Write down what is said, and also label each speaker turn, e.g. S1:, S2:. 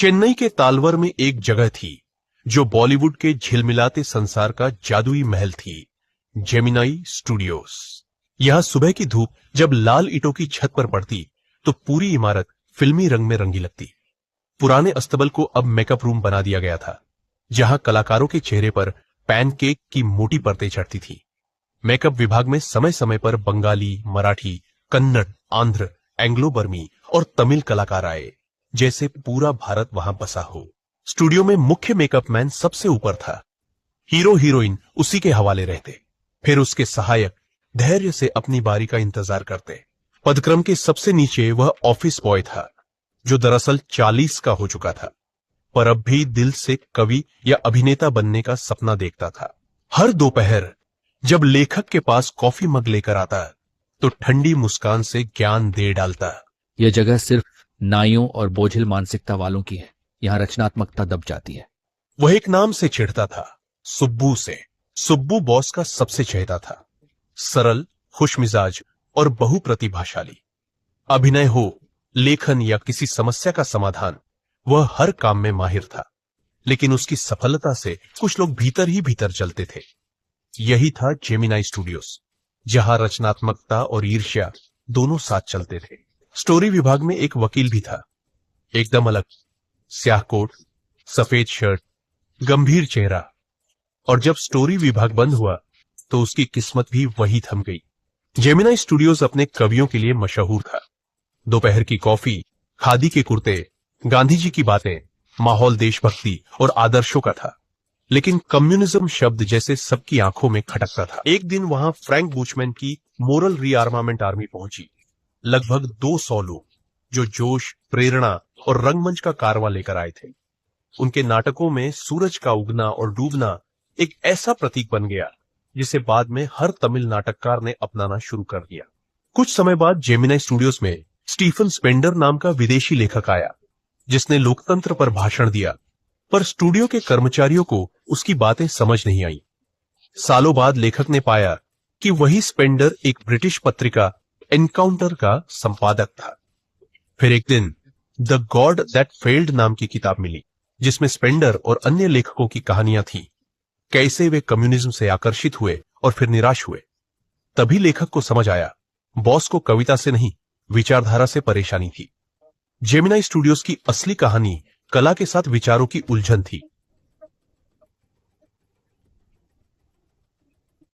S1: चेन्नई के तालवर में एक जगह थी जो बॉलीवुड के झिलमिलाते संसार का जादुई महल थी, जेमिनाई स्टूडियोज। यहां सुबह की धूप जब लाल ईंटों की छत पर पड़ती तो पूरी इमारत फिल्मी रंग में रंगी लगती। पुराने अस्तबल को अब मेकअप रूम बना दिया गया था, जहां कलाकारों के चेहरे पर पैनकेक की मोटी परतें चढ़ती थी। मेकअप विभाग में समय समय पर बंगाली, मराठी, कन्नड़, आंध्र, एंग्लो बर्मी और तमिल कलाकार आए, जैसे पूरा भारत वहां बसा हो। स्टूडियो में मुख्य मेकअप मैन सबसे ऊपर था। हीरो हीरोइन उसी के हवाले रहते, फिर उसके सहायक धैर्य से अपनी बारी का इंतजार करते। पदक्रम के सबसे नीचे वह ऑफिस बॉय था, जो दरअसल 40 का हो चुका था, पर अब भी दिल से कवि या अभिनेता बनने का सपना देखता था। हर दोपहर जब लेखक के पास कॉफी मग लेकर आता तो ठंडी मुस्कान से ज्ञान दे डालता।
S2: यह जगह सिर्फ नाइयों और बोझिल मानसिकता वालों की है। यहाँ रचनात्मकता दब जाती है।
S1: वह एक नाम से चिढ़ता था, सुब्बू से। सुब्बू बॉस का सबसे चहेता था, सरल, खुशमिजाज और बहुप्रतिभाशाली। अभिनय हो, लेखन या किसी समस्या का समाधान, वह हर काम में माहिर था। लेकिन उसकी सफलता से कुछ लोग भीतर ही भीतर जलते थे। यही था जेमिनाई स्टूडियोज, जहां रचनात्मकता और ईर्ष्या दोनों साथ चलते थे। स्टोरी विभाग में एक वकील भी था, एकदम अलग, स्याह कोट, सफेद शर्ट, गंभीर चेहरा। और जब स्टोरी विभाग बंद हुआ तो उसकी किस्मत भी वही थम गई। जेमिनाई स्टूडियोज अपने कवियों के लिए मशहूर था। दोपहर की कॉफी, खादी के कुर्ते, गांधी जी की बातें, माहौल देशभक्ति और आदर्शों का था। लेकिन कम्युनिज्म शब्द जैसे सबकी आंखों में खटकता था। एक दिन वहां फ्रैंक बुचमैन की मोरल रीआर्मामेंट आर्मी पहुंची। लगभग 200 लोग, जो जोश, प्रेरणा और रंगमंच का कारवां लेकर आए थे। उनके नाटकों में सूरज का उगना और डूबना एक ऐसा प्रतीक बन गया जिसे बाद में हर तमिल नाटककार ने अपनाना शुरू कर दिया। कुछ समय बाद जेमिनाई स्टूडियोज में स्टीफन स्पेंडर नाम का विदेशी लेखक आया, जिसने लोकतंत्र पर भाषण दिया, पर स्टूडियो के कर्मचारियों को उसकी बातें समझ नहीं आई। सालों बाद लेखक ने पाया कि वही स्पेंडर एक ब्रिटिश पत्रिका एनकाउंटर का संपादक था। फिर एक दिन द गॉड दैट फेल्ड नाम की किताब मिली, जिसमें स्पेंडर और अन्य लेखकों की कहानियां थी, कैसे वे कम्युनिज्म से आकर्षित हुए और फिर निराश हुए। तभी लेखक को समझ आया, बॉस को कविता से नहीं, विचारधारा से परेशानी थी। जेमिनाई स्टूडियोज की असली कहानी कला के साथ विचारों की उलझन थी।